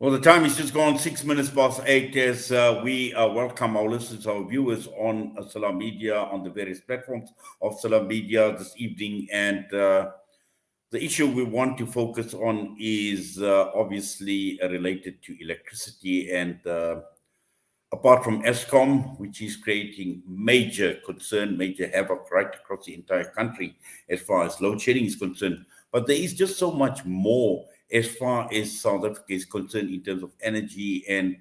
Well, the time is just gone 6 minutes past 8 as we welcome our listeners, our viewers on Salam Media, on the various platforms of Salam Media this evening. And the issue we want to focus on is obviously related to electricity and apart from ESCOM, which is creating major concern, major havoc right across the entire country as far as load shedding is concerned. But there is just so much more as far as South Africa is concerned in terms of energy, and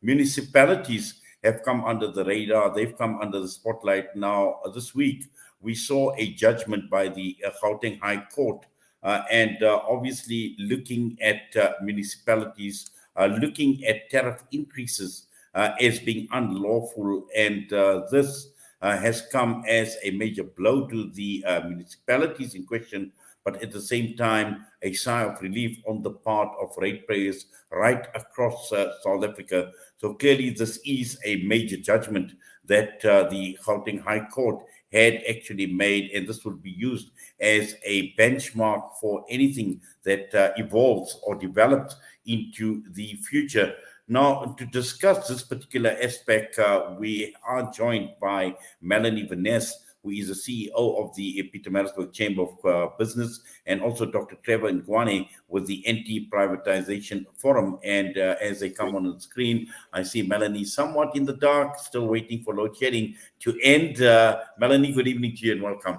municipalities have come under the radar. They've come under the spotlight now. This week, we saw a judgment by the Gauteng High Court, and obviously looking at municipalities, looking at tariff increases as being unlawful, and this has come as a major blow to the municipalities in question, but at the same time, a sigh of relief on the part of ratepayers right across South Africa. So clearly, this is a major judgment that the Gauteng High Court had actually made, and this will be used as a benchmark for anything that evolves or develops into the future. Now, to discuss this particular aspect, we are joined by Melanie Venesse, who is the CEO of the Pietermaritzburg Chamber of Business, and also Dr. Trevor Ngwane with the Anti-Privatisation Forum. And as they come on the screen, I see Melanie somewhat in the dark, still waiting for load shedding to end. Melanie, good evening to you and welcome.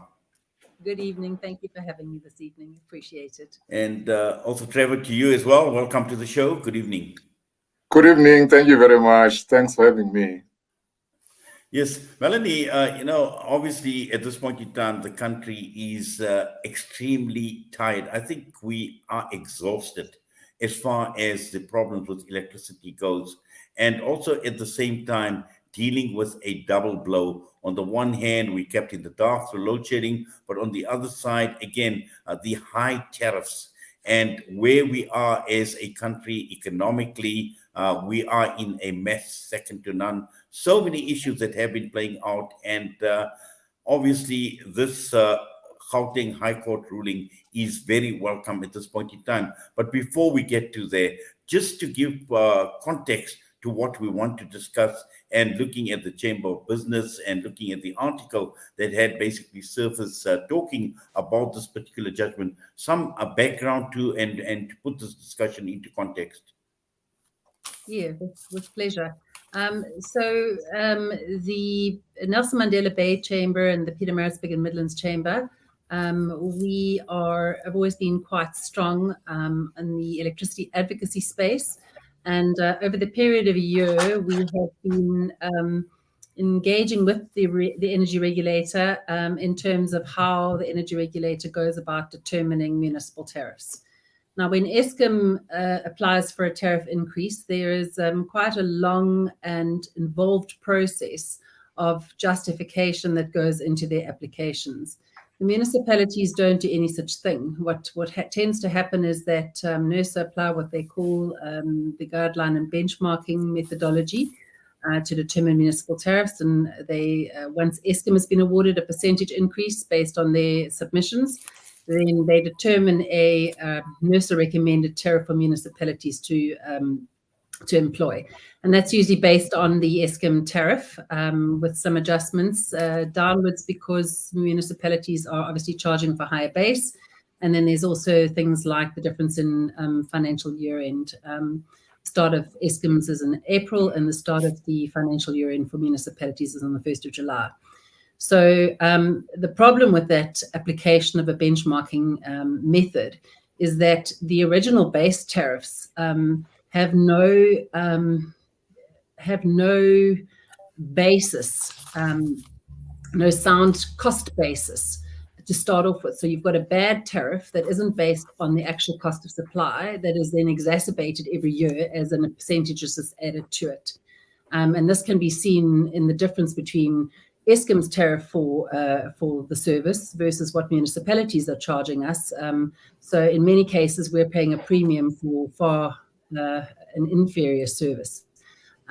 Good evening. Thank you for having me this evening. Appreciate it. And also Trevor, to you as well. Welcome to the show. Good evening. Good evening. Thank you very much. Thanks for having me. Yes, Melanie, obviously at this point in time, the country is extremely tired. I think we are exhausted as far as the problems with electricity goes. And also at the same time, dealing with a double blow. On the one hand, we kept in the dark through load shedding, but on the other side, again, the high tariffs. And where we are as a country economically, we are in a mess second to none. So many issues that have been playing out. And obviously, this Gauteng High Court ruling is very welcome at this point in time. But before we get to there, just to give context to what we want to discuss, and looking at the Chamber of Business and looking at the article that had basically surfaced talking about this particular judgment, some background to and to put this discussion into context. Yeah, with pleasure. So the Nelson Mandela Bay Chamber and the Pietermaritzburg and Midlands Chamber, we have always been quite strong in the electricity advocacy space. And over the period of a year, we have been engaging with the energy regulator in terms of how the energy regulator goes about determining municipal tariffs. Now, when ESCOM applies for a tariff increase, there is quite a long and involved process of justification that goes into their applications. The municipalities don't do any such thing. What tends to happen is that NERSA apply what they call the guideline and benchmarking methodology to determine municipal tariffs. And they, once ESCOM has been awarded a percentage increase based on their submissions, then they determine a NERSA recommended tariff for municipalities to employ. And that's usually based on the ESCOM tariff with some adjustments downwards, because municipalities are obviously charging for higher base. And then there's also things like the difference in financial year end. Start of ESCOM's is in April, and the start of the financial year end for municipalities is on the 1st of July. So the problem with that application of a benchmarking method is that the original base tariffs have no basis, no sound cost basis to start off with. So you've got a bad tariff that isn't based on the actual cost of supply, that is then exacerbated every year as a percentage is added to it. And this can be seen in the difference between ESCOM's tariff for the service versus what municipalities are charging us. So in many cases, we're paying a premium for far an inferior service.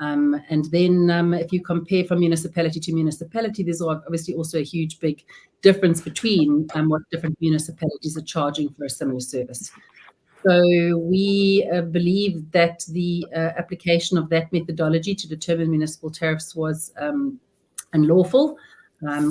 And then if you compare from municipality to municipality, there's obviously also a huge big difference between what different municipalities are charging for a similar service. So we believe that the application of that methodology to determine municipal tariffs was unlawful.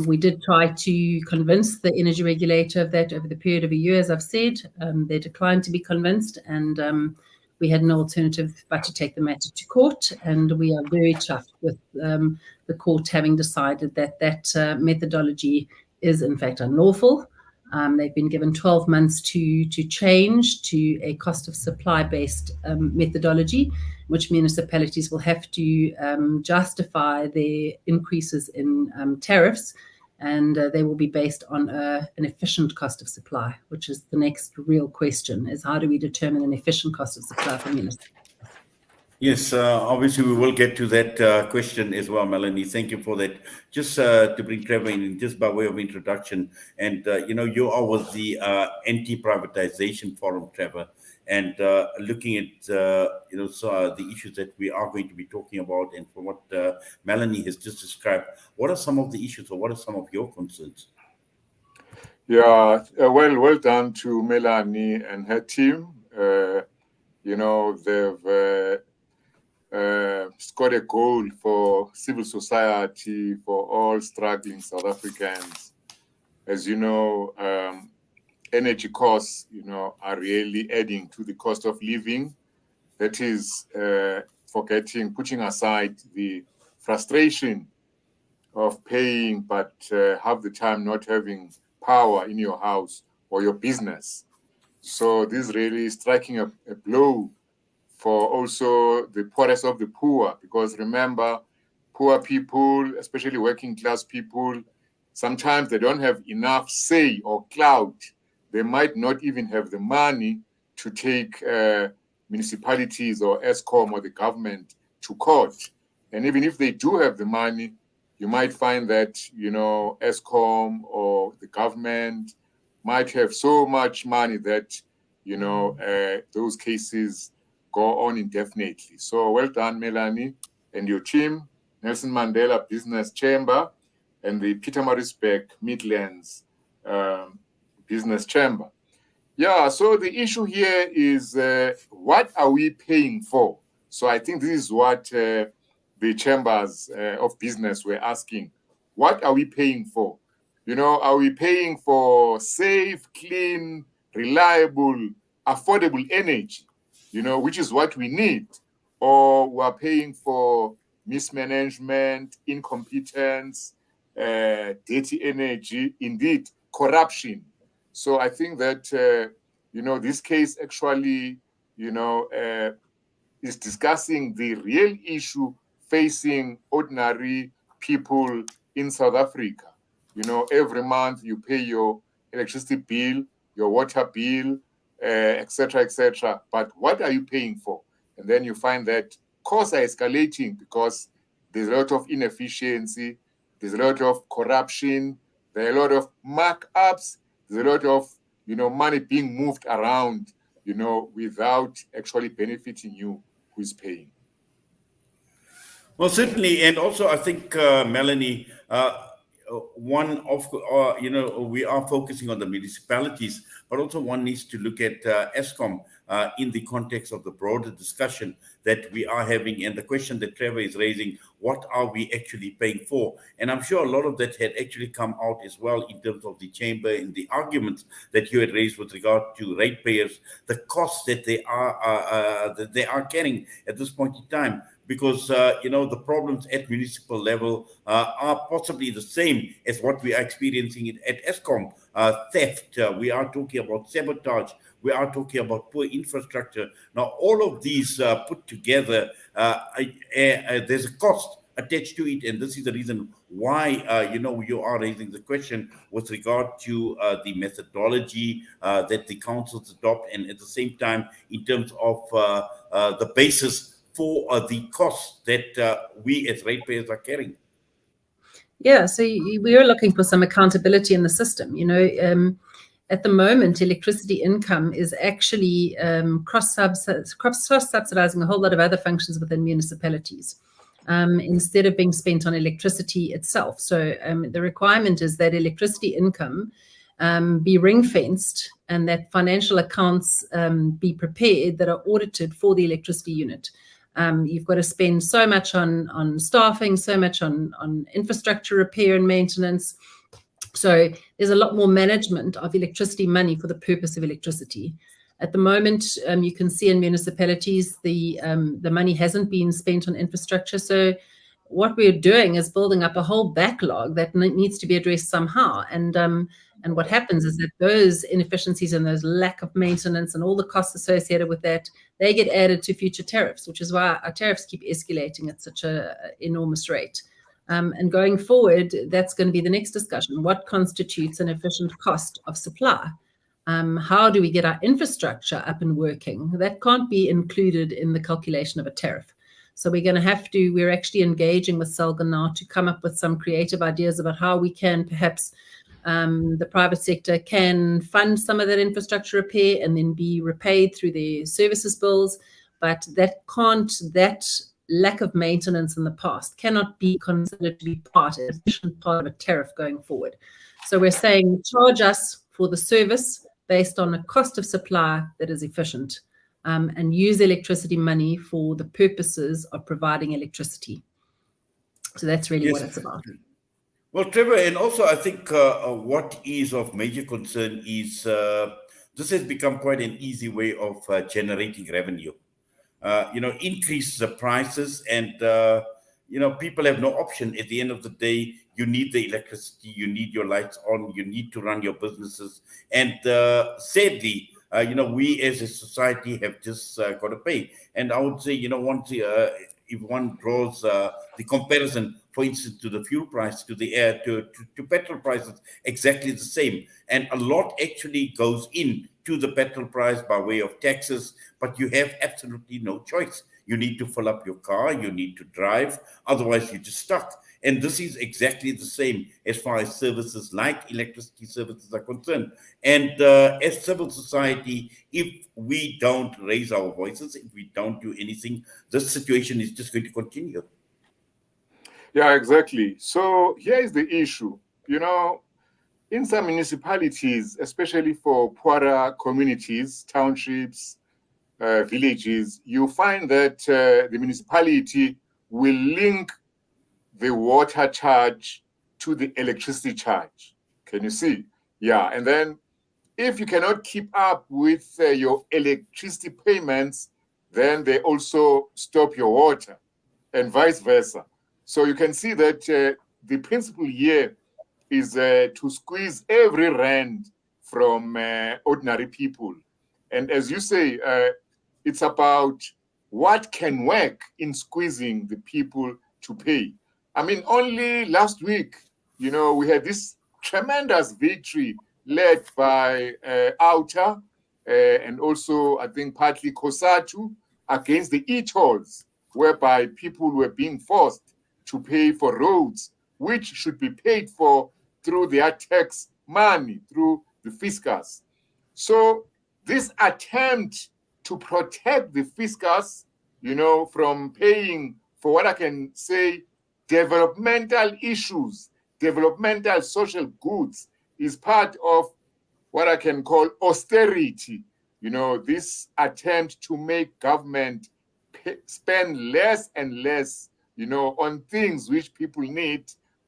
We did try to convince the energy regulator of that over the period of a year, as I've said. They declined to be convinced, and we had no alternative but to take the matter to court. And we are very chuffed with the court having decided that that methodology is in fact unlawful. They've been given 12 months to change to a cost of supply based methodology, which municipalities will have to justify their increases in tariffs, and they will be based on an efficient cost of supply, which is the next real question, is how do we determine an efficient cost of supply for municipalities? Yes, obviously we will get to that question as well, Melanie. Thank you for that. Just to bring Trevor in, just by way of introduction, and you are with the Anti-Privatisation Forum, Trevor, and looking at the issues that we are going to be talking about, and from what Melanie has just described, what are some of the issues, or what are some of your concerns? Yeah, well done to Melanie and her team. They've scored a goal for civil society, for all struggling South Africans. As you know, energy costs, are really adding to the cost of living. That is putting aside the frustration of paying, but half the time not having power in your house or your business. So this really is striking a blow for also the poorest of the poor, because remember, poor people, especially working class people, sometimes they don't have enough say or clout. They might not even have the money to take municipalities or Eskom or the government to court. And even if they do have the money, you might find that, Eskom or the government might have so much money that, those cases go on indefinitely. So well done, Melanie, and your team, Nelson Mandela Business Chamber, and the Pietermaritzburg Midlands Business Chamber. Yeah, so the issue here is what are we paying for? So I think this is what the chambers of business were asking. What are we paying for? Are we paying for safe, clean, reliable, affordable energy, which is what we need? Or we are paying for mismanagement, incompetence, dirty energy, indeed, corruption. So I think that, this case actually, is discussing the real issue facing ordinary people in South Africa. Every month you pay your electricity bill, your water bill, etc., etc. But what are you paying for? And then you find that costs are escalating because there's a lot of inefficiency, there's a lot of corruption, there are a lot of markups, there's a lot of money being moved around, without actually benefiting you who is paying. Well, certainly, and also I think Melanie, one of we are focusing on the municipalities, but also one needs to look at Eskom in the context of the broader discussion that we are having, and the question that Trevor is raising: what are we actually paying for? And I'm sure a lot of that had actually come out as well in terms of the chamber and the arguments that you had raised with regard to ratepayers, the costs that they are carrying at this point in time. Because, the problems at municipal level are possibly the same as what we are experiencing at Eskom. Theft, we are talking about sabotage, we are talking about poor infrastructure. Now, all of these put together, there's a cost attached to it, and this is the reason why, you are raising the question with regard to the methodology that the councils adopt, and at the same time, in terms of the basis for the costs that we as ratepayers are carrying. Yeah, so we are looking for some accountability in the system. At the moment, electricity income is actually cross-subsidizing a whole lot of other functions within municipalities instead of being spent on electricity itself. So the requirement is that electricity income be ring-fenced, and that financial accounts be prepared that are audited for the electricity unit. You've got to spend so much on staffing, so much on infrastructure repair and maintenance. So there's a lot more management of electricity money for the purpose of electricity. At the moment, you can see in municipalities, the money hasn't been spent on infrastructure. So what we're doing is building up a whole backlog that needs to be addressed somehow. And what happens is that those inefficiencies and those lack of maintenance and all the costs associated with that, they get added to future tariffs, which is why our tariffs keep escalating at such an enormous rate. And going forward, that's going to be the next discussion. What constitutes an efficient cost of supply? How do we get our infrastructure up and working? That can't be included in the calculation of a tariff. So we're actually engaging with SALGA now to come up with some creative ideas about how we can perhaps the private sector can fund some of that infrastructure repair and then be repaid through their services bills. But that lack of maintenance in the past cannot be considered to be an efficient part of a tariff going forward. So we're saying charge us for the service based on a cost of supply that is efficient, and use electricity money for the purposes of providing electricity. So that's really what it's about. Well, Trevor, and also I think what is of major concern is this has become quite an easy way of generating revenue. Increase the prices, and people have no option. At the end of the day, you need the electricity, you need your lights on, you need to run your businesses, and sadly, we as a society have just got to pay. And I would say, if one draws the comparison, for instance, to the fuel price, to the air, to petrol prices, exactly the same. And a lot actually goes in to the petrol price by way of taxes, but you have absolutely no choice. You need to fill up your car, you need to drive, otherwise you're just stuck. And this is exactly the same as far as services like electricity services are concerned. And as civil society, if we don't raise our voices, if we don't do anything, this situation is just going to continue. Yeah, exactly. So here is the issue. In some municipalities, especially for poorer communities, townships, villages, you find that the municipality will link the water charge to the electricity charge. Can you see? Yeah. And then if you cannot keep up with your electricity payments, then they also stop your water, and vice versa. So you can see that the principle here is to squeeze every rand from ordinary people. And as you say, it's about what can work in squeezing the people to pay. I mean, only last week, we had this tremendous victory led by Outer and also, I think, partly COSATU against the e-tolls, whereby people were being forced to pay for roads, which should be paid for through their tax money, through the fiscus. So this attempt to protect the fiscus, from paying for what I can say developmental issues, developmental social goods, is part of what I can call austerity. This attempt to make government spend less and less, on things which people need,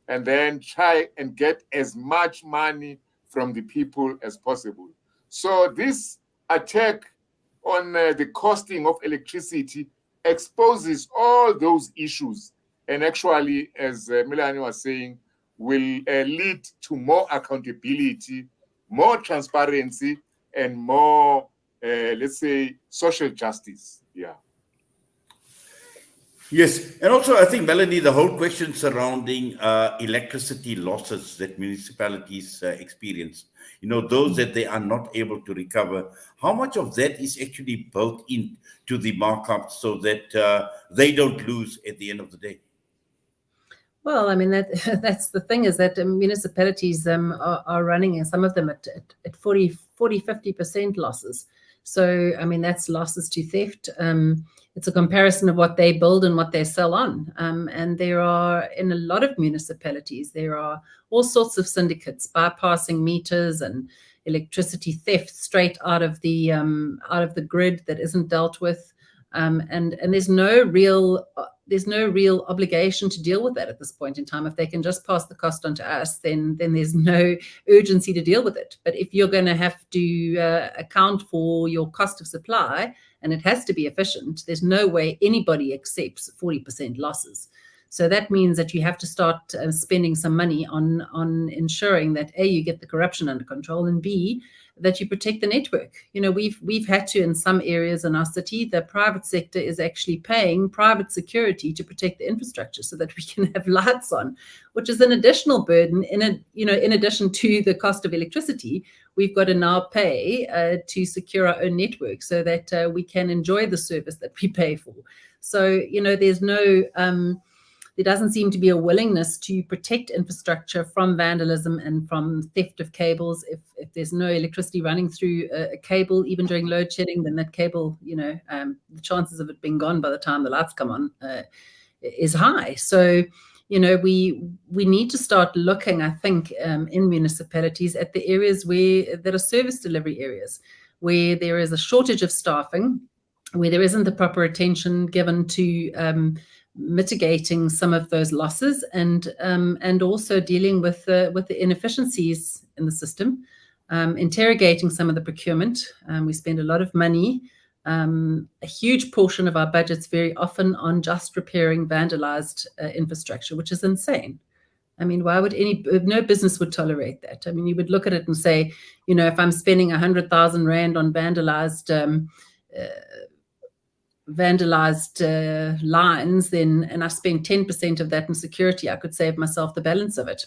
and then try and get as much money from the people as possible. So this attack on the costing of electricity exposes all those issues, and actually, as Melanie was saying, will lead to more accountability, more transparency, and more, let's say, social justice. Yeah. Yes, and also I think, Melanie, the whole question surrounding electricity losses that municipalities experience, those that they are not able to recover, how much of that is actually built into the markup so that they don't lose at the end of the day? Well, I mean, that's the thing, is that municipalities are running, and some of them at 40, 50% losses. So, I mean, that's losses to theft. It's a comparison of what they build and what they sell on. And there are, in a lot of municipalities, there are all sorts of syndicates bypassing meters and electricity theft straight out of the grid that isn't dealt with. And there's no real obligation to deal with that at this point in time. If they can just pass the cost on to us, then there's no urgency to deal with it. But if you're going to have to account for your cost of supply, and it has to be efficient, there's no way anybody accepts 40% losses. So that means that you have to start spending some money on ensuring that A, you get the corruption under control, and B, that you protect the network. You know, we've had to, in some areas in our city, the private sector is actually paying private security to protect the infrastructure so that we can have lights on, which is an additional burden. In addition to the cost of electricity, we've got to now pay to secure our own network so that we can enjoy the service that we pay for. So, you know, there doesn't seem to be a willingness to protect infrastructure from vandalism and from theft of cables. If there's no electricity running through a cable, even during load shedding, then that cable, you know, the chances of it being gone by the time the lights come on is high. So, you know, we need to start looking, I think, in municipalities at the areas that are service delivery areas, where there is a shortage of staffing, where there isn't the proper attention given to mitigating some of those losses, and also dealing with the inefficiencies in the system, interrogating some of the procurement. We spend a lot of money, a huge portion of our budgets very often on just repairing vandalized infrastructure, which is insane. I mean, why would no business would tolerate that? I mean, you would look at it and say, you know, if I'm spending 100,000 Rand on vandalized lines, and I spend 10% of that in security, I could save myself the balance of it.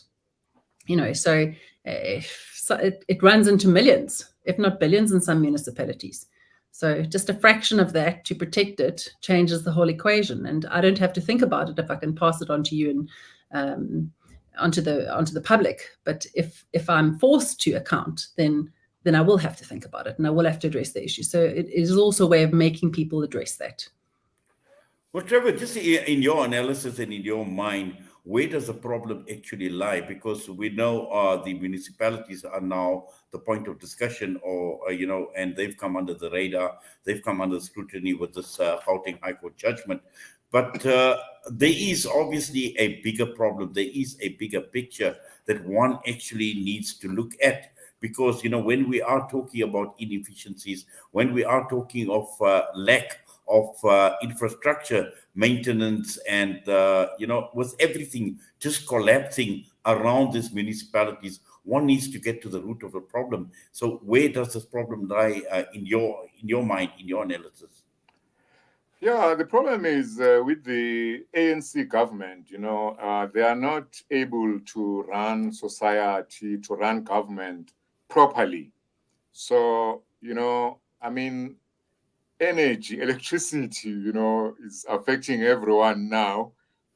You know, so it runs into millions, if not billions, in some municipalities. So just a fraction of that to protect it changes the whole equation. And I don't have to think about it if I can pass it on to you and onto the public. But if I'm forced to account, then I will have to think about it, and I will have to address the issue. So it is also a way of making people address that. Well, Trevor, just in your analysis and in your mind, where does the problem actually lie? Because we know the municipalities are now the point of discussion, or, you know, and they've come under the radar, they've come under scrutiny with this Gauteng High Court judgment. But there is obviously a bigger problem. There is a bigger picture that one actually needs to look at. Because, you know, when we are talking about inefficiencies, when we are talking of lack of infrastructure maintenance, and, you know, with everything just collapsing around these municipalities, one needs to get to the root of the problem. So where does this problem lie in your mind, in your analysis? Yeah, the problem is with the ANC government, you know, they are not able to run society, to run government properly. So, you know, I mean, energy, electricity, you know, is affecting everyone now.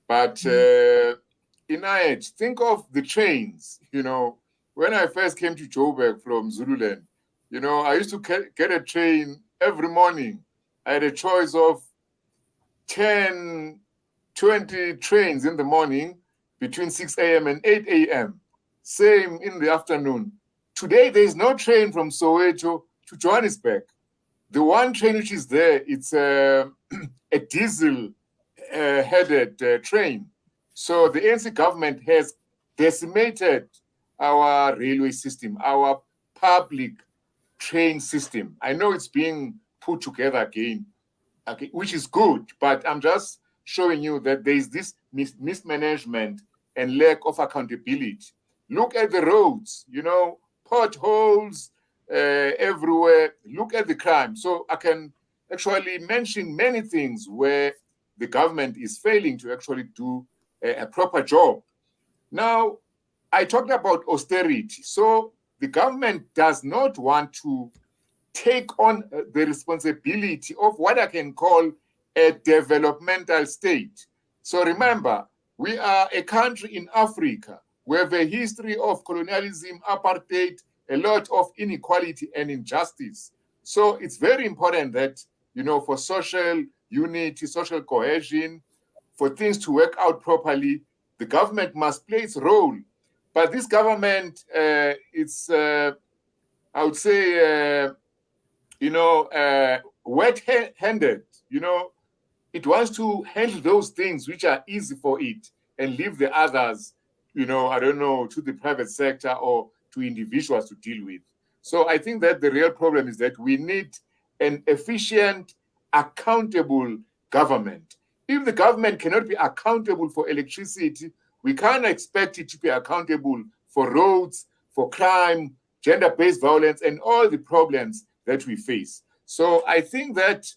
But in it, think of the trains, you know. When I first came to Joburg from Zululand, you know, I used to get a train every morning. I had a choice of 10, 20 trains in the morning between 6 a.m. and 8 a.m. Same in the afternoon. Today, there is no train from Soweto to Johannesburg. The one train which is there, it's a diesel-headed train. So the ANC government has decimated our railway system, our public train system. I know it's being put together again, okay, which is good, but I'm just showing you that there is this mismanagement and lack of accountability. Look at the roads, you know, potholes everywhere. Look at the crime. So I can actually mention many things where the government is failing to actually do a proper job. Now, I talked about austerity. So the government does not want to take on the responsibility of what I can call a developmental state. So remember, We are a country in Africa. We have a history of colonialism, apartheid, a lot of inequality and injustice. So it's very important that, for social unity, social cohesion, for things to work out properly, the government must play its role. But this government, it's, I would say, wet-handed. It wants to handle those things which are easy for it and leave the others, to the private sector or to individuals to deal with. So I think that the real problem is that we need an efficient, accountable government. If the government cannot be accountable for electricity, we can't expect it to be accountable for roads, for crime, gender-based violence, and all the problems that we face. So I think that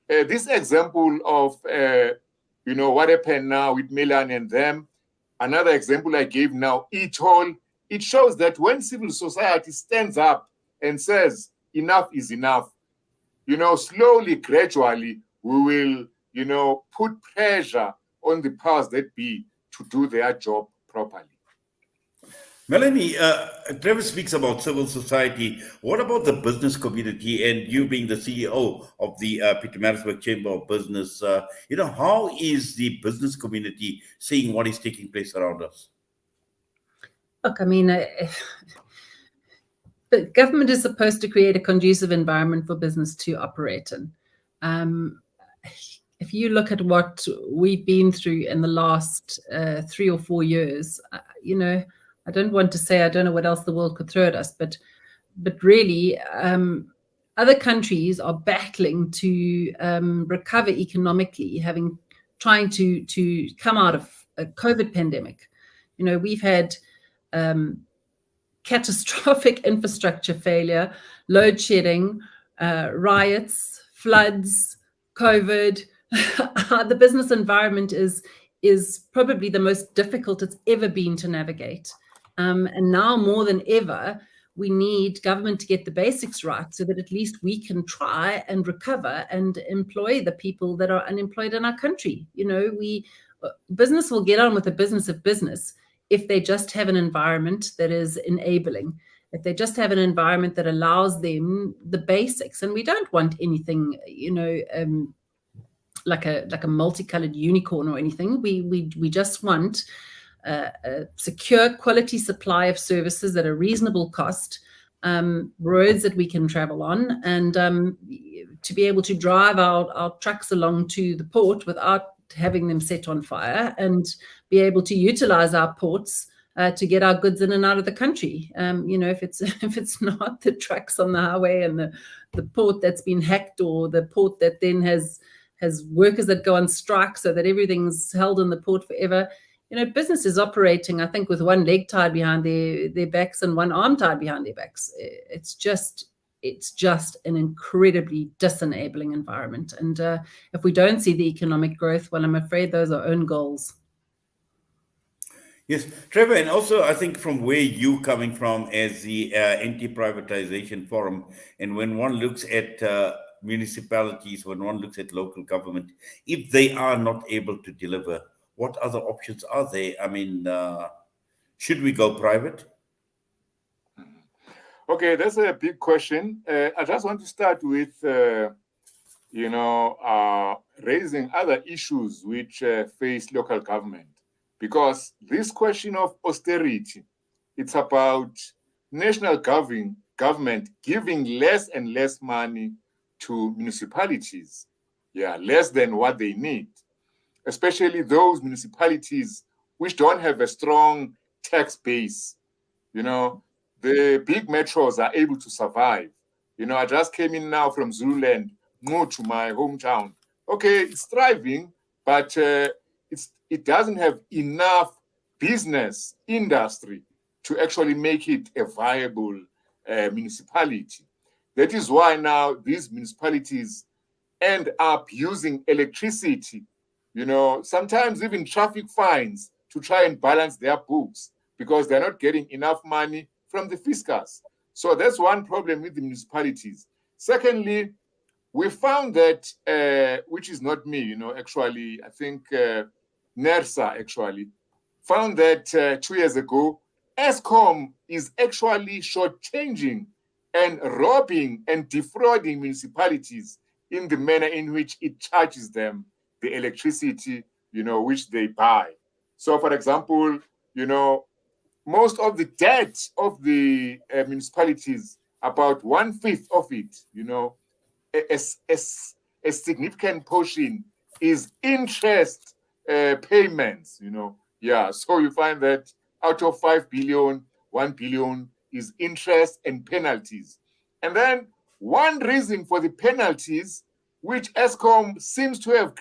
this example of, what happened now with Melanie and them, another example I gave now, it shows that when civil society stands up and says, enough is enough, slowly, gradually, we will, put pressure on the powers that be to do their job properly. Melanie, Trevor speaks about civil society. What about the business community and you being the CEO of the Pietermaritzburg Chamber of Business? How is the business community seeing what is taking place around us? Look, I mean, the government is supposed to create a conducive environment for business to operate in. If you look at what we've been through in the last 3 or 4 years, I don't want to say I don't know what else the world could throw at us, but really, other countries are battling to recover economically, trying to come out of a COVID pandemic. We've had catastrophic infrastructure failure, load shedding, riots, floods, COVID. The business environment is probably the most difficult it's ever been to navigate. And now more than ever, we need government to get the basics right so that at least we can try and recover and employ the people that are unemployed in our country. Business will get on with the business of business if they just have an environment that is enabling, if they just have an environment that allows them the basics. And we don't want anything, like a multicolored unicorn or anything. We just want a secure quality supply of services at a reasonable cost, roads that we can travel on, and to be able to drive our trucks along to the port without having them set on fire, and be able to utilize our ports to get our goods in and out of the country. If it's not the trucks on the highway and the port that's been hacked, or the port that then has workers that go on strike so that everything's held in the port forever. Business is operating, I think, with one leg tied behind their backs and one arm tied behind their backs. It's just an incredibly disenabling environment. And if we don't see the economic growth, well, I'm afraid those are own goals. Yes, Trevor, and also I think from where you're coming from as the Anti-Privatisation Forum, and when one looks at municipalities, when one looks at local government, if they are not able to deliver, what other options are there? I mean, should we go private? Okay, that's a big question. I just want to start with, raising other issues which face local government. Because this question of austerity, it's about national government giving less and less money to municipalities, less than what they need, especially those municipalities which don't have a strong tax base. The big metros are able to survive. I just came in now from Zululand, moved to my hometown. Okay, it's thriving, but it doesn't have enough business industry to actually make it a viable municipality. That is why now these municipalities end up using electricity, sometimes even traffic fines to try and balance their books, because they're not getting enough money from the fiscus. So that's one problem with the municipalities. Secondly, we found that, which is not me, actually, I think NERSA actually found that 2 years ago, Eskom is actually shortchanging and robbing and defrauding municipalities in the manner in which it charges them the electricity, which they buy. So, for example, most of the debt of the municipalities, about 1/5 of it, a significant portion is interest payments, Yeah, so you find that out of 5 billion, 1 billion is interest and penalties. And then one reason for the penalties, which Eskom seems to have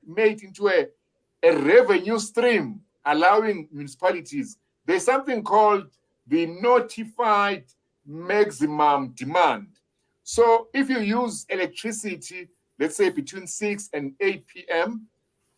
made into a revenue stream, allowing municipalities, there's something called the notified maximum demand. So if you use electricity, let's say between 6 and 8 p.m.,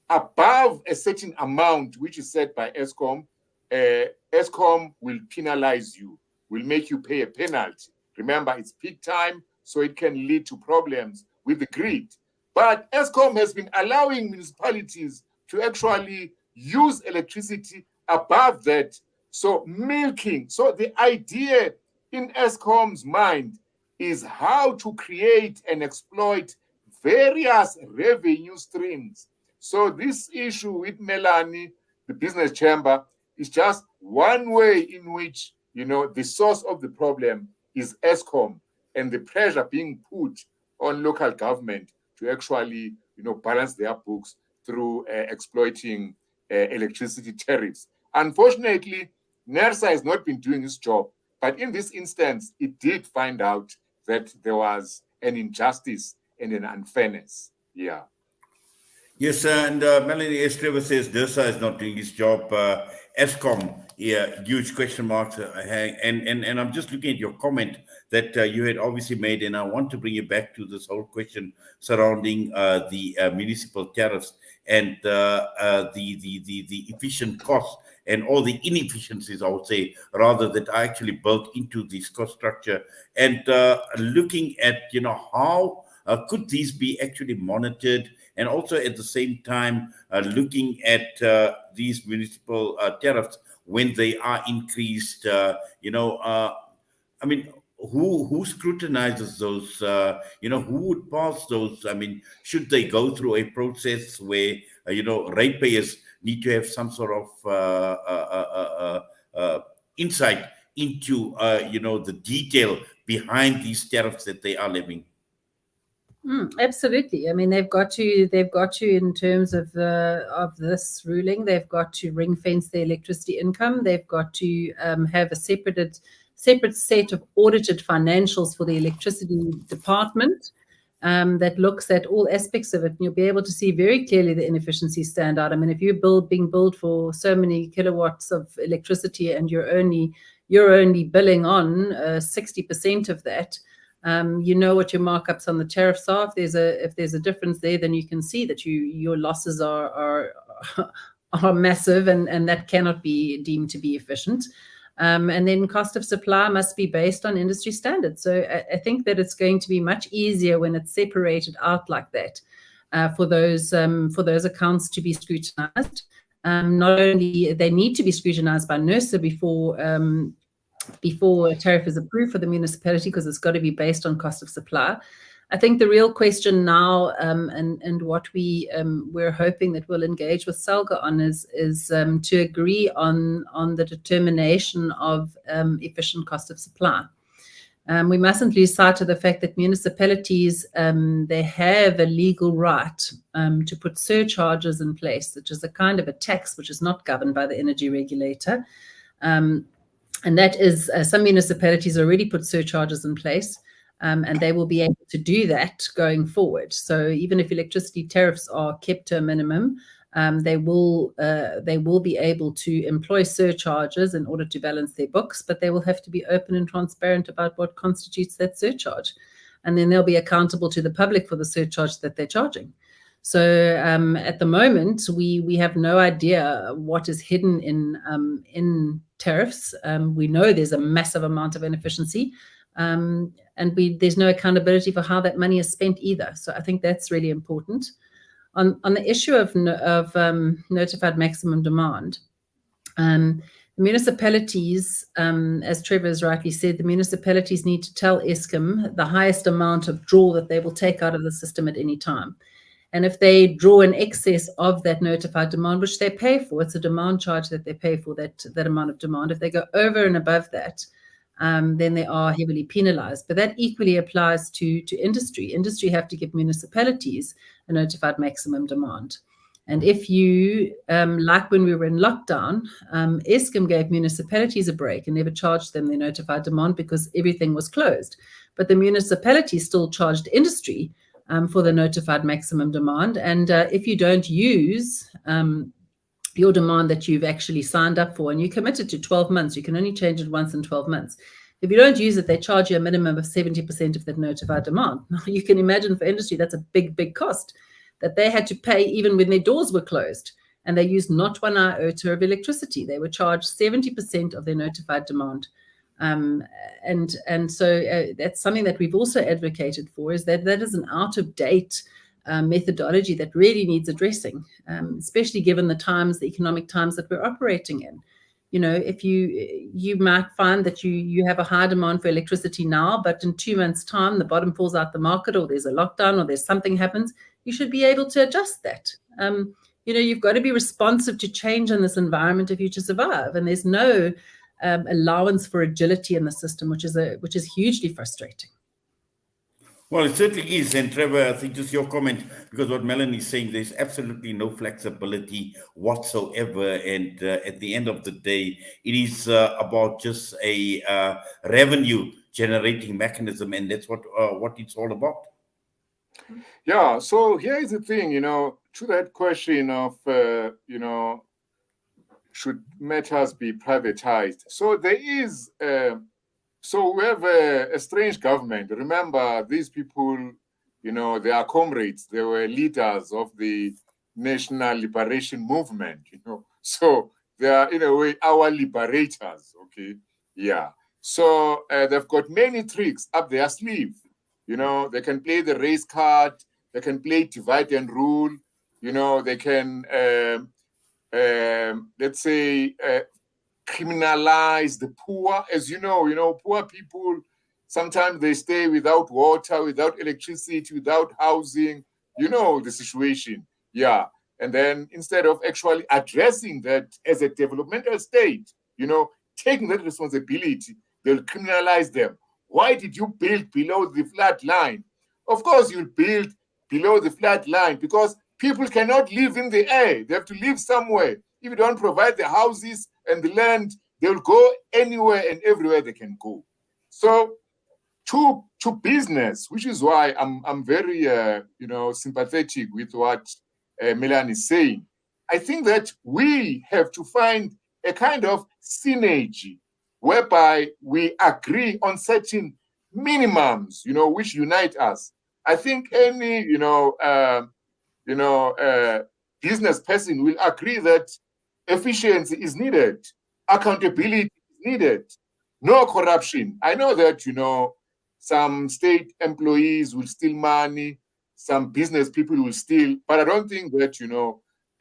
above a certain amount, which is set by Eskom, Eskom will penalize you, will make you pay a penalty. Remember, it's peak time, so it can lead to problems with the grid. But Eskom has been allowing municipalities to actually use electricity above that, so milking. So the idea in Eskom's mind is how to create and exploit various revenue streams. So this issue with Melanie, the business chamber, is just one way in which, the source of the problem is Eskom and the pressure being put on local government to actually, balance their books through exploiting electricity tariffs. Unfortunately, NERSA has not been doing its job, but in this instance, it did find out that there was an injustice and an unfairness. Yeah. Yes, and Melanie, as Trevor says, DIRSA is not doing his job. Eskom, huge question marks. And I'm just looking at your comment that you had obviously made, and I want to bring you back to this whole question surrounding the municipal tariffs and the efficient costs and all the inefficiencies, I would say, rather, that are actually built into this cost structure. And looking at, how could these be actually monitored, and also at the same time looking at these municipal tariffs when they are increased. I mean, who scrutinizes those? Who would pass those? I mean, should they go through a process where ratepayers need to have some sort of insight into the detail behind these tariffs that they are levying? Absolutely. I mean, they've got to, in terms of this ruling, they've got to ring fence their electricity income. They've got to have a separate set of audited financials for the electricity department that looks at all aspects of it. And you'll be able to see very clearly the inefficiencies stand out. I mean, if you're being billed for so many kilowatts of electricity and you're only billing on 60% of that, what your markups on the tariffs are. If there's a difference there, then you can see that your losses are massive, and that cannot be deemed to be efficient. And then cost of supply must be based on industry standards. So I think that it's going to be much easier when it's separated out like that for those accounts to be scrutinized. Not only they need to be scrutinized by NERSA before a tariff is approved for the municipality, because it's got to be based on cost of supply. I think the real question now, and what we're hoping that we'll engage with SALGA on is to agree on the determination of efficient cost of supply. We mustn't lose sight of the fact that municipalities, they have a legal right to put surcharges in place, which is a kind of a tax which is not governed by the energy regulator. And that is, some municipalities already put surcharges in place, and they will be able to do that going forward. So even if electricity tariffs are kept to a minimum, they will be able to employ surcharges in order to balance their books, but they will have to be open and transparent about what constitutes that surcharge. And then they'll be accountable to the public for the surcharge that they're charging. So at the moment, we have no idea what is hidden in tariffs. We know there's a massive amount of inefficiency, and there's no accountability for how that money is spent either. So I think that's really important. On the issue of notified maximum demand, the municipalities, as Trevor has rightly said, the municipalities need to tell Eskom the highest amount of draw that they will take out of the system at any time. And if they draw in excess of that notified demand, which they pay for, it's a demand charge that they pay for that amount of demand. If they go over and above that, then they are heavily penalized. But that equally applies to industry. Industry have to give municipalities a notified maximum demand. And if you, like when we were in lockdown, Eskom gave municipalities a break and never charged them their notified demand because everything was closed. But the municipality still charged industry for the notified maximum demand. And if you don't use your demand that you've actually signed up for, and you committed to 12 months, you can only change it once in 12 months. If you don't use it, they charge you a minimum of 70% of that notified demand. Now, you can imagine for industry, that's a big, big cost that they had to pay even when their doors were closed. And they used not 1 iota of electricity. They were charged 70% of their notified demand. And so that's something that we've also advocated for, is that is an out-of-date methodology that really needs addressing, especially given the times, the economic times that we're operating in. You know, if you might find that you have a high demand for electricity now, but in 2 months' time, the bottom falls out the market, or there's a lockdown, or there's something happens, you should be able to adjust that. You know, you've got to be responsive to change in this environment if you to survive. And there's no allowance for agility in the system, which is hugely frustrating. Well, it certainly is. And Trevor, I think just your comment, because what Melanie is saying, there's absolutely no flexibility whatsoever. And at the end of the day, it is about just a revenue generating mechanism. And that's what it's all about. Yeah. So here is the thing, you know, to that question of, you know, should matters be privatized? So there is, so we have a strange government. Remember, these people, you know, they are comrades. They were leaders of the National Liberation Movement, you know. So they are, in a way, our liberators, okay? Yeah. So they've got many tricks up their sleeve. You know, they can play the race card. They can play divide and rule. You know, they can, let's say, criminalize the poor. As you know, poor people, sometimes they stay without water, without electricity, without housing. You know the situation. Yeah. And then instead of actually addressing that as a developmental state, you know, taking that responsibility, they'll criminalize them. Why did you build below the flood line? Of course, you'll build below the flood line because people cannot live in the air. They have to live somewhere. If you don't provide the houses and the land, they'll go anywhere and everywhere they can go. So to business, which is why I'm very you know, sympathetic with what Melanie is saying. I think that we have to find a kind of synergy whereby we agree on certain minimums, you know, which unite us. I think any, business person will agree that efficiency is needed, accountability is needed, no corruption. I know that, you know, some state employees will steal money, some business people will steal, but I don't think that,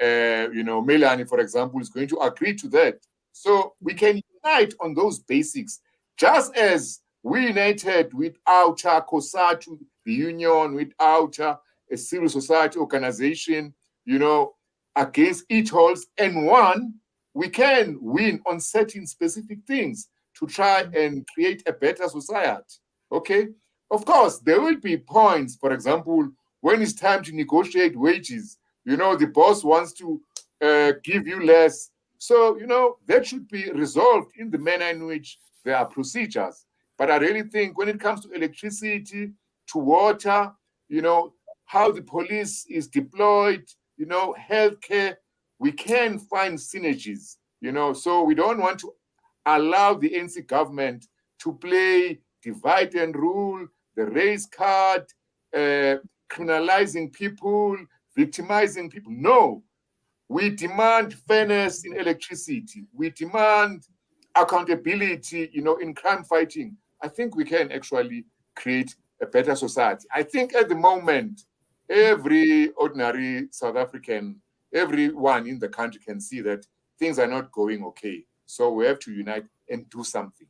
Melanie, for example, is going to agree to that. So we can unite on those basics, just as we united with OUTA, COSATU, the union, with OUTA, a civil society organization, you know, against each holes, and one, we can win on certain specific things to try and create a better society. Okay? Of course, there will be points, for example, when it's time to negotiate wages, you know, the boss wants to give you less. So, you know, that should be resolved in the manner in which there are procedures. But I really think when it comes to electricity, to water, you know, how the police is deployed, you know, healthcare, we can find synergies, you know. So we don't want to allow the ANC government to play divide and rule, the race card, criminalizing people, victimizing people. No, we demand fairness in electricity. We demand accountability, you know, in crime fighting. I think we can actually create a better society. I think at the moment, every ordinary South African, everyone in the country can see that things are not going okay. So we have to unite and do something.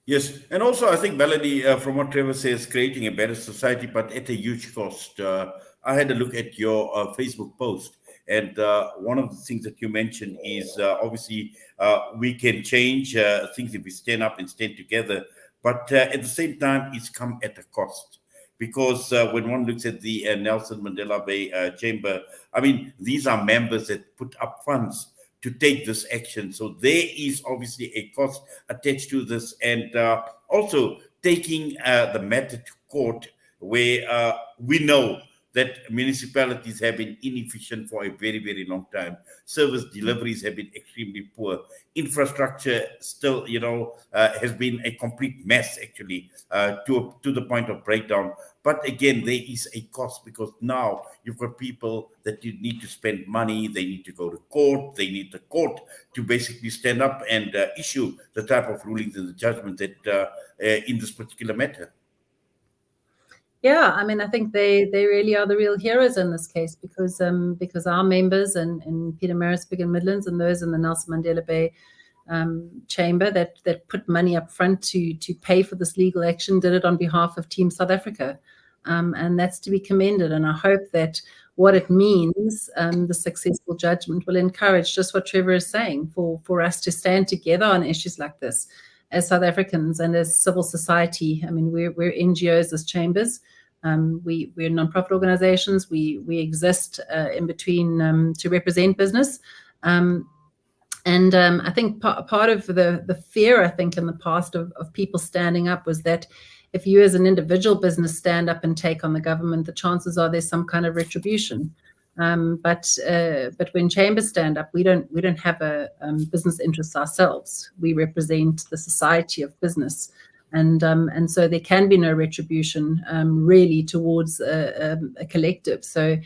Yes, and also I think, Melanie, from what Trevor says, creating a better society, but at a huge cost. I had a look at your Facebook post, and one of the things that you mentioned is obviously we can change things if we stand up and stand together, but at the same time, it's come at a cost. Because when one looks at the Nelson Mandela Bay Chamber, I mean, these are members that put up funds to take this action. So there is obviously a cost attached to this, and also taking the matter to court, where we know that municipalities have been inefficient for a very, very long time. Service deliveries have been extremely poor. Infrastructure still, has been a complete mess, actually, to the point of breakdown. But again, there is a cost, because now you've got people that you need to spend money, they need to go to court, they need the court to basically stand up and issue the type of rulings and the judgment that in this particular matter. Yeah, I mean, I think they really are the real heroes in this case, because our members in Pietermaritzburg and Midlands, and those in the Nelson Mandela Bay Chamber that put money up front to pay for this legal action, did it on behalf of Team South Africa, and that's to be commended. And I hope that what it means, the successful judgment, will encourage just what Trevor is saying, for us to stand together on issues like this as South Africans and as civil society. I mean, we're NGOs as chambers. We're non-profit organizations. We exist in between to represent business. And I think part of the fear, I think, in the past of people standing up was that if you as an individual business stand up and take on the government, the chances are there's some kind of retribution. But when chambers stand up, we don't have a business interests ourselves. We represent the society of business. And so there can be no retribution really towards a collective. So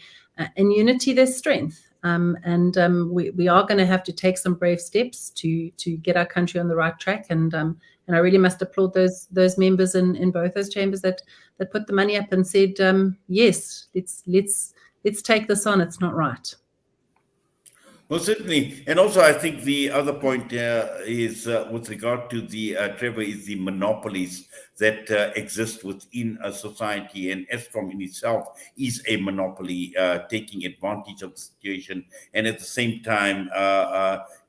in unity, there's strength. We are going to have to take some brave steps to get our country on the right track. And I really must applaud those members in both those chambers that put the money up and said, yes, let's take this on. It's not right. Well, certainly. And also, I think the other point is with regard to the, Trevor, is the monopolies that exist within a society. And Eskom in itself is a monopoly, taking advantage of the situation. And at the same time,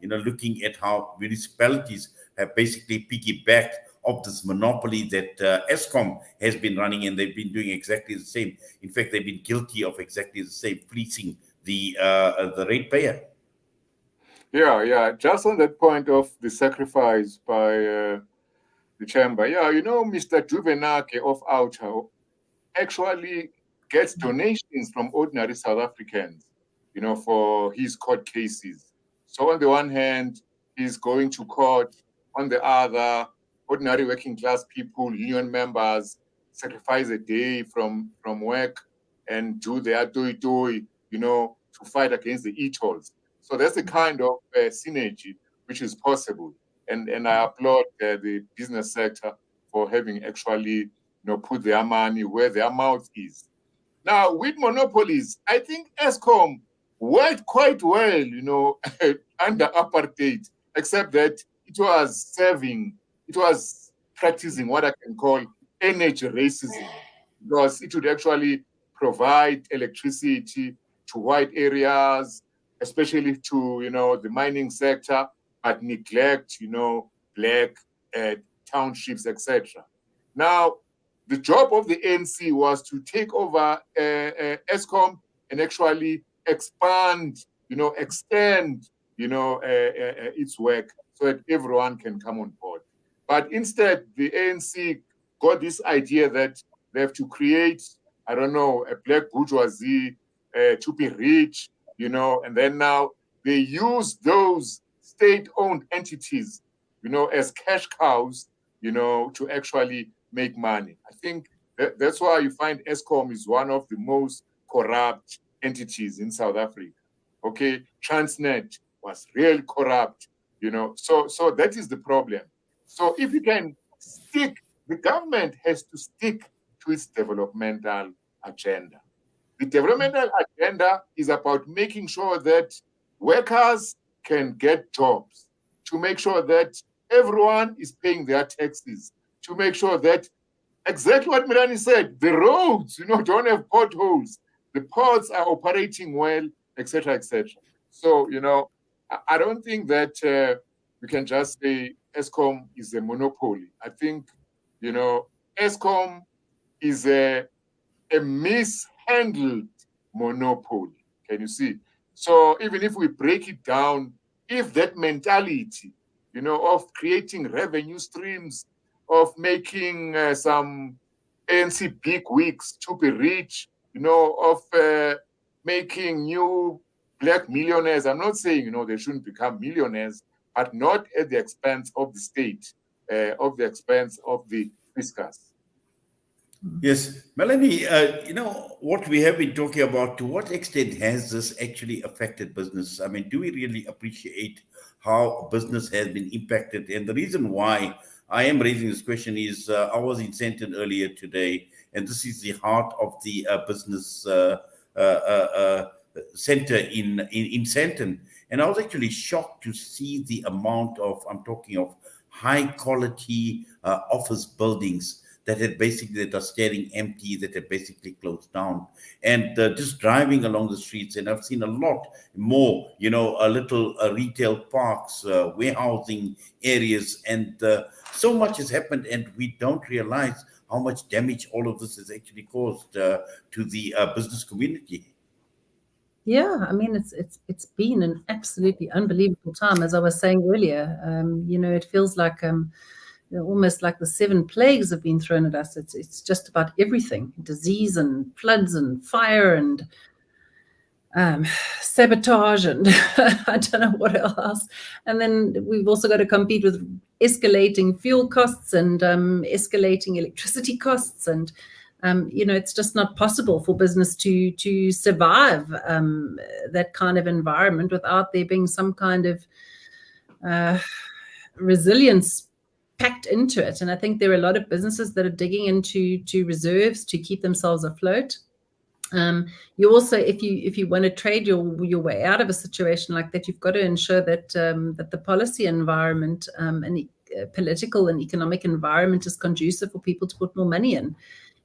looking at how municipalities have basically piggybacked of this monopoly that Eskom has been running, and they've been doing exactly the same. In fact, they've been guilty of exactly the same, fleecing the ratepayer. Yeah. Just on that point of the sacrifice by the chamber. Yeah, Mr. Juvenake of Outer actually gets donations from ordinary South Africans, for his court cases. So on the one hand, he's going to court. On the other, ordinary working class people, union members, sacrifice a day from work and do their doi, to fight against the e-tolls. So that's the kind of synergy which is possible. And I applaud the business sector for having actually, put their money where their mouth is. Now, with monopolies, I think Eskom worked quite well, under apartheid, except that it was practicing what I can call energy racism, because it would actually provide electricity to white areas, especially to, the mining sector, but neglect, black townships, etc. Now, the job of the ANC was to take over Eskom and actually expand, extend, its work so that everyone can come on board. But instead, the ANC got this idea that they have to create, a black bourgeoisie to be rich, and then now they use those state-owned entities, as cash cows, to actually make money. I think that's why you find Eskom is one of the most corrupt entities in South Africa. Okay, Transnet was really corrupt, so that is the problem. So if you can the government has to stick to its developmental agenda. The developmental agenda is about making sure that workers can get jobs, to make sure that everyone is paying their taxes, to make sure that exactly what Melanie said, the roads, don't have potholes, the ports are operating well, etc., etc. So, I don't think that we can just say Eskom is a monopoly. I think, Eskom is a mishandled monopoly. Can you see? So even if we break it down, if that mentality, of creating revenue streams, of making some ANC big wigs to be rich, of making new black millionaires. I'm not saying, they shouldn't become millionaires, but not at the expense of the state, of the expense of the fiscus. Yes, Melanie, what we have been talking about, to what extent has this actually affected business? I mean, do we really appreciate how business has been impacted? And the reason why I am raising this question is I was in Sandton earlier today, and this is the heart of the business center in Sandton. And I was actually shocked to see the amount of, I'm talking of high quality office buildings that are staring empty, that are basically closed down. And just driving along the streets, and I've seen a lot more, a little retail parks, warehousing areas, and so much has happened, and we don't realize how much damage all of this has actually caused to the business community. Yeah, I mean, it's been an absolutely unbelievable time. As I was saying earlier, it feels like almost like the 7 plagues have been thrown at us. It's just about everything: disease and floods and fire and sabotage and I don't know what else. And then we've also got to compete with escalating fuel costs and escalating electricity costs, and it's just not possible for business to survive that kind of environment without there being some kind of resilience packed into it. And I think there are a lot of businesses that are digging into reserves to keep themselves afloat. You also, if you want to trade your way out of a situation like that, you've got to ensure that that the policy environment and political and economic environment is conducive for people to put more money in.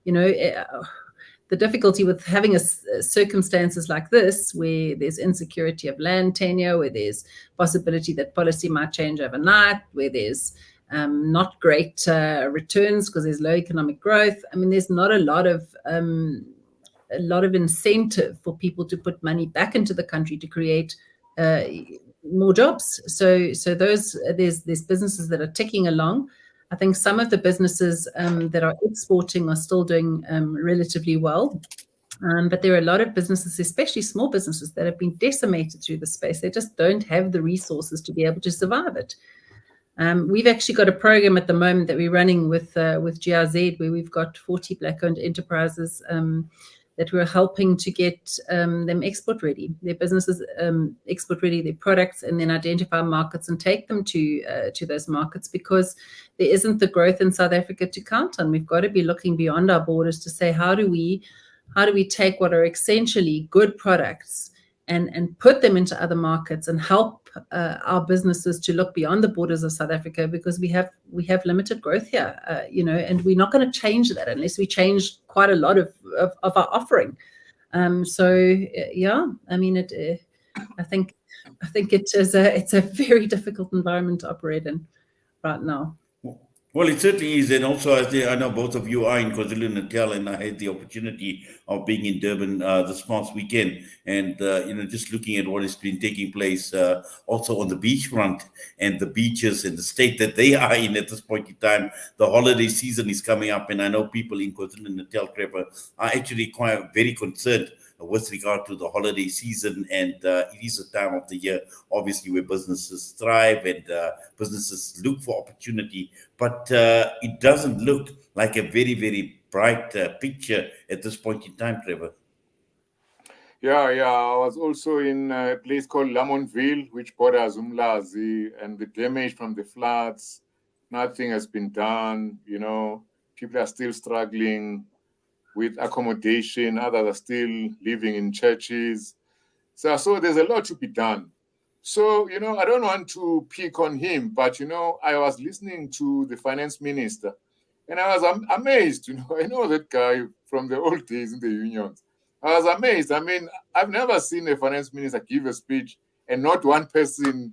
The difficulty with having circumstances like this, where there's insecurity of land tenure, where there's possibility that policy might change overnight, where there's not great returns because there's low economic growth. I mean, there's not a lot of incentive for people to put money back into the country to create more jobs. So there's businesses that are ticking along. I think some of the businesses that are exporting are still doing relatively well. But there are a lot of businesses, especially small businesses, that have been decimated through the space. They just don't have the resources to be able to survive it. We've actually got a program at the moment that we're running with GIZ, where we've got 40 Black-owned enterprises that we're helping to get them export ready, their businesses export ready, their products, and then identify markets and take them to those markets, because there isn't the growth in South Africa to count on. We've got to be looking beyond our borders to say, how do we take what are essentially good products and put them into other markets and help our businesses to look beyond the borders of South Africa, because we have limited growth here, and we're not going to change that unless we change quite a lot of our offering. Yeah, I mean, I think it's a very difficult environment to operate in right now. Well, it certainly is. And also, I know both of you are in KwaZulu-Natal, and I had the opportunity of being in Durban this past weekend, and just looking at what has been taking place also on the beachfront and the beaches and the state that they are in at this point in time. The holiday season is coming up, and I know people in KwaZulu-Natal, Trevor, are actually quite very concerned with regard to the holiday season, and it is a time of the year, obviously, where businesses thrive and businesses look for opportunity, but it doesn't look like a very, very bright picture at this point in time, Trevor. Yeah, I was also in a place called Lamontville, which borders Umlazi, and the damage from the floods, nothing has been done, people are still struggling. with accommodation. Others are still living in churches. So there's a lot to be done. So, I don't want to pick on him, but, I was listening to the finance minister and I was amazed. I know that guy from the old days in the unions. I was amazed. I mean, I've never seen a finance minister give a speech and not one person,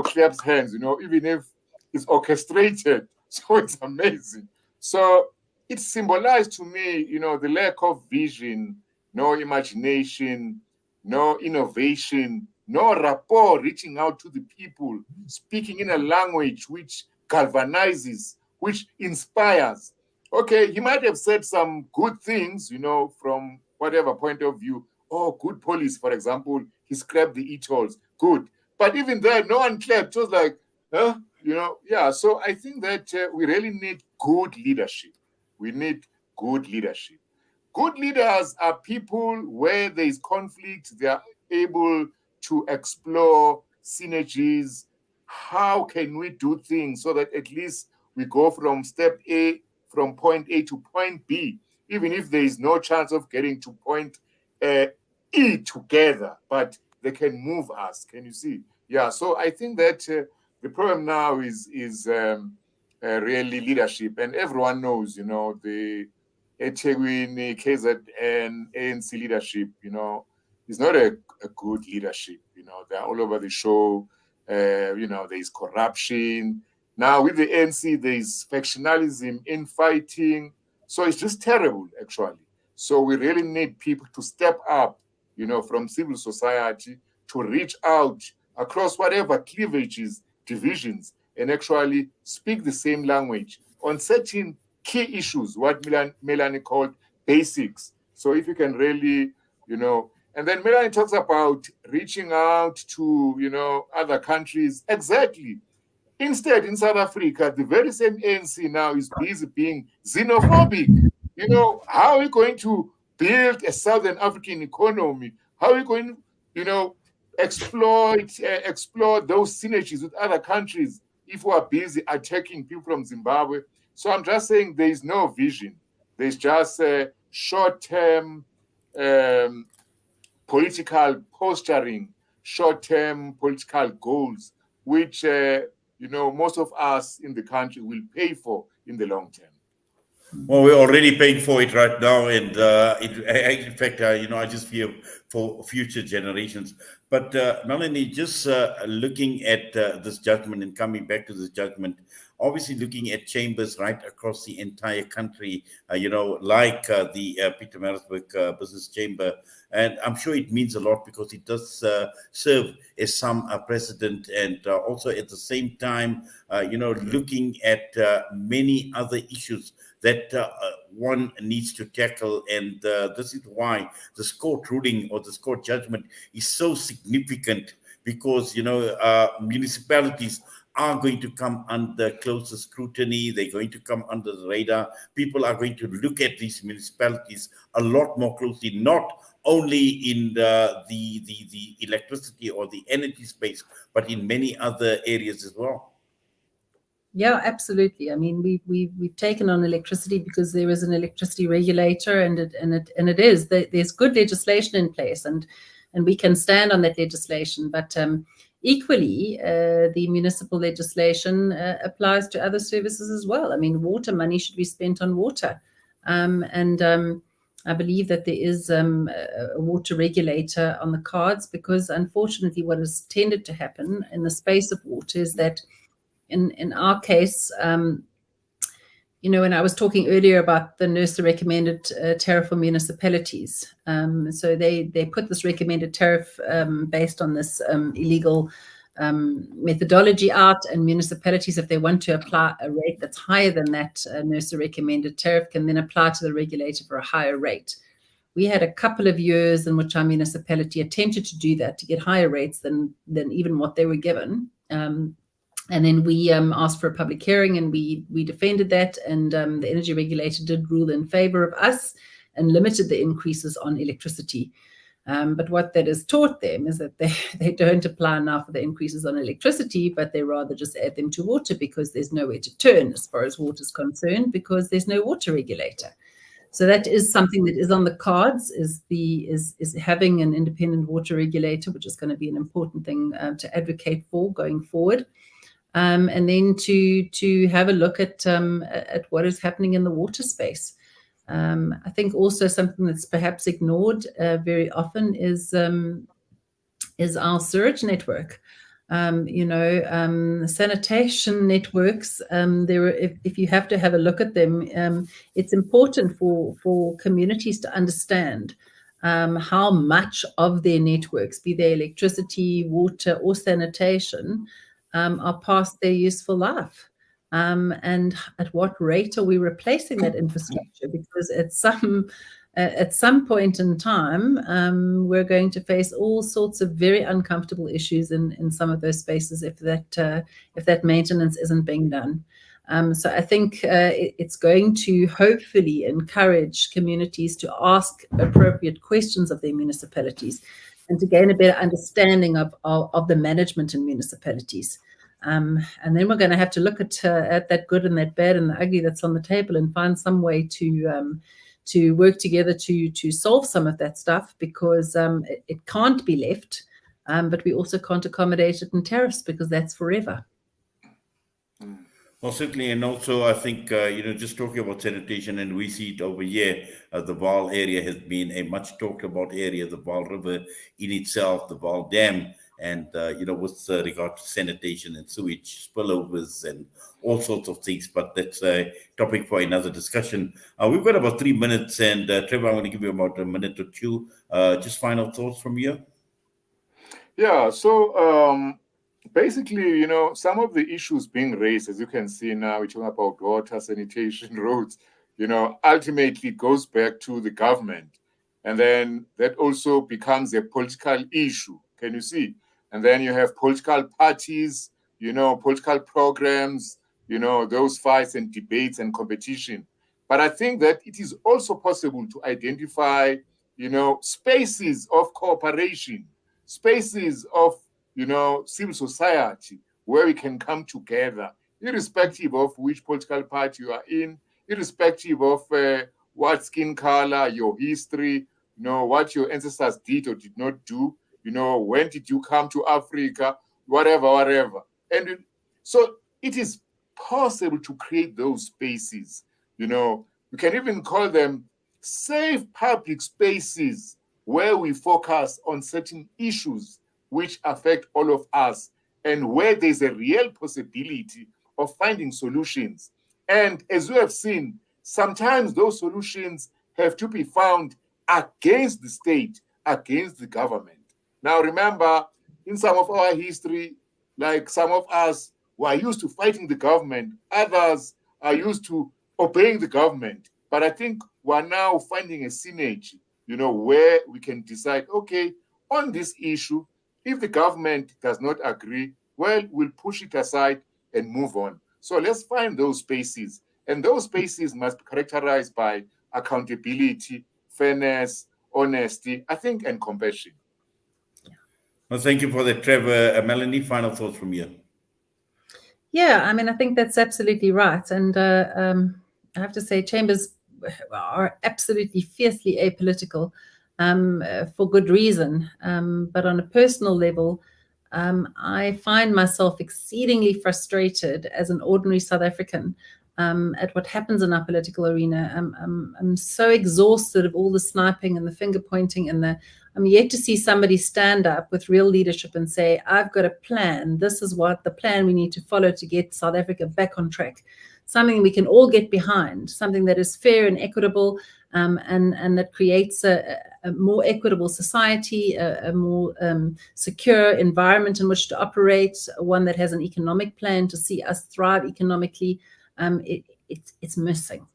claps hands, even if it's orchestrated. So it's amazing. So it symbolized to me, the lack of vision, no imagination, no innovation, no rapport, reaching out to the people, speaking in a language which galvanizes, which inspires. Okay, he might have said some good things, from whatever point of view. Oh, good police, for example, he scrapped the e-tolls. Good. But even there, no one clapped. It was like, huh? Yeah. So I think that we really need good leadership. We need good leadership. Good leaders are people where there is conflict, they are able to explore synergies. How can we do things so that at least we go from point A to point B, even if there is no chance of getting to point E together, but they can move us. Can you see? Yeah, so I think that the problem now is really leadership, and everyone knows, the eThekwini, KZN, ANC leadership, is not a good leadership. They're all over the show. There's corruption. Now with the ANC, there's factionalism, infighting. So it's just terrible, actually. So we really need people to step up, from civil society to reach out across whatever cleavages, divisions, and actually speak the same language on certain key issues, what Melanie called basics. So if you can really, and then Melanie talks about reaching out to, other countries. Exactly. Instead, in South Africa, the very same ANC now is busy being xenophobic. How are we going to build a Southern African economy? How are we going to, explore those synergies with other countries if we are busy attacking people from Zimbabwe? So I'm just saying there is no vision. There's just short-term political posturing, short-term political goals, which, most of us in the country will pay for in the long term. Well, we're already paying for it right now, and in fact, I just fear for future generations. But Melanie, just looking at this judgment and coming back to this judgment, obviously looking at chambers right across the entire country, like the Pietermaritzburg Business Chamber, and I'm sure it means a lot because it does serve as some precedent, and also at the same time, looking at many other issues that one needs to tackle. And this is why this court ruling or this court judgment is so significant, because, municipalities are going to come under closer scrutiny. They're going to come under the radar. People are going to look at these municipalities a lot more closely, not only in the electricity or the energy space, but in many other areas as well. Yeah, absolutely. I mean, we've taken on electricity because there is an electricity regulator, and it is there's good legislation in place, and we can stand on that legislation. But equally, the municipal legislation applies to other services as well. I mean, water money should be spent on water, and I believe that there is a water regulator on the cards, because unfortunately, what has tended to happen in the space of water is that in our case, when I was talking earlier about the NERSA recommended tariff for municipalities, so they put this recommended tariff based on this illegal methodology out, and municipalities, if they want to apply a rate that's higher than that NERSA recommended tariff, can then apply to the regulator for a higher rate. We had a couple of years in which our municipality attempted to do that, to get higher rates than even what they were given. And then we asked for a public hearing, and we defended that, and the energy regulator did rule in favor of us and limited the increases on electricity. But what that has taught them is that they don't apply now for the increases on electricity, but they rather just add them to water, because there's nowhere to turn as far as water is concerned, because there's no water regulator. So that is something that is on the cards, is having an independent water regulator, which is going to be an important thing to advocate for going forward. And then to have a look at what is happening in the water space. I think also something that's perhaps ignored very often is our sewage network. Sanitation networks, if you have to have a look at them, it's important for communities to understand how much of their networks, be they electricity, water, or sanitation, are past their useful life. And at what rate are we replacing that infrastructure? Because at some point in time, we're going to face all sorts of very uncomfortable issues in some of those spaces if that maintenance isn't being done. So I think it's going to hopefully encourage communities to ask appropriate questions of their municipalities and to gain a better understanding of the management in municipalities. And then we're going to have to look at that good and that bad and the ugly that's on the table and find some way to work together to solve some of that stuff, because it can't be left, but we also can't accommodate it in tariffs, because that's forever. Well, certainly, and also I think, just talking about sanitation, and we see it over here, the Vaal area has been a much talked about area, the Vaal River in itself, the Vaal Dam, and, with regard to sanitation and sewage spillovers and all sorts of things, but that's a topic for another discussion. We've got about 3 minutes, and Trevor, I'm going to give you about a minute or two. Just final thoughts from you. Yeah, so basically, some of the issues being raised, as you can see now, we're talking about water, sanitation, roads, ultimately goes back to the government. And then that also becomes a political issue. Can you see? And then you have political parties, political programs, those fights and debates and competition. But I think that it is also possible to identify, spaces of cooperation, spaces of, civil society where we can come together, irrespective of which political party you are in, irrespective of what skin color, your history, what your ancestors did or did not do, when did you come to Africa, whatever. And so it is possible to create those spaces. We can even call them safe public spaces where we focus on certain issues which affect all of us and where there's a real possibility of finding solutions. And as we have seen, sometimes those solutions have to be found against the state, against the government. Now, remember, in some of our history, like some of us were used to fighting the government, others are used to obeying the government. But I think we're now finding a synergy, where we can decide, okay, on this issue, if the government does not agree, well, we'll push it aside and move on. So let's find those spaces. And those spaces must be characterized by accountability, fairness, honesty, I think, and compassion. Well, thank you for that, Trevor. Melanie, final thoughts from you. Yeah, I think that's absolutely right. And I have to say, chambers are absolutely fiercely apolitical for good reason. But on a personal level, I find myself exceedingly frustrated as an ordinary South African at what happens in our political arena. I'm so exhausted of all the sniping and the finger pointing, and I'm yet to see somebody stand up with real leadership and say, I've got a plan. This is what the plan we need to follow to get South Africa back on track. Something we can all get behind, something that is fair and equitable, and that creates a more equitable society, a more secure environment in which to operate, one that has an economic plan to see us thrive economically. It's missing.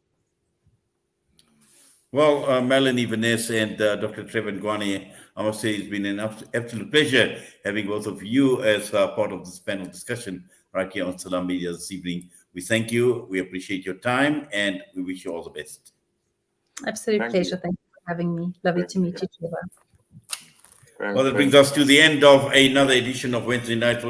Well, Melanie, Venesse, and Dr. Trevor Ngwane, I must say it's been an absolute pleasure having both of you as part of this panel discussion right here on Salam Media this evening. We thank you, we appreciate your time, and we wish you all the best. Absolute pleasure. Thank you for having me. Lovely to meet you, Trevor. Well, that brings us to the end of another edition of Wednesday Night.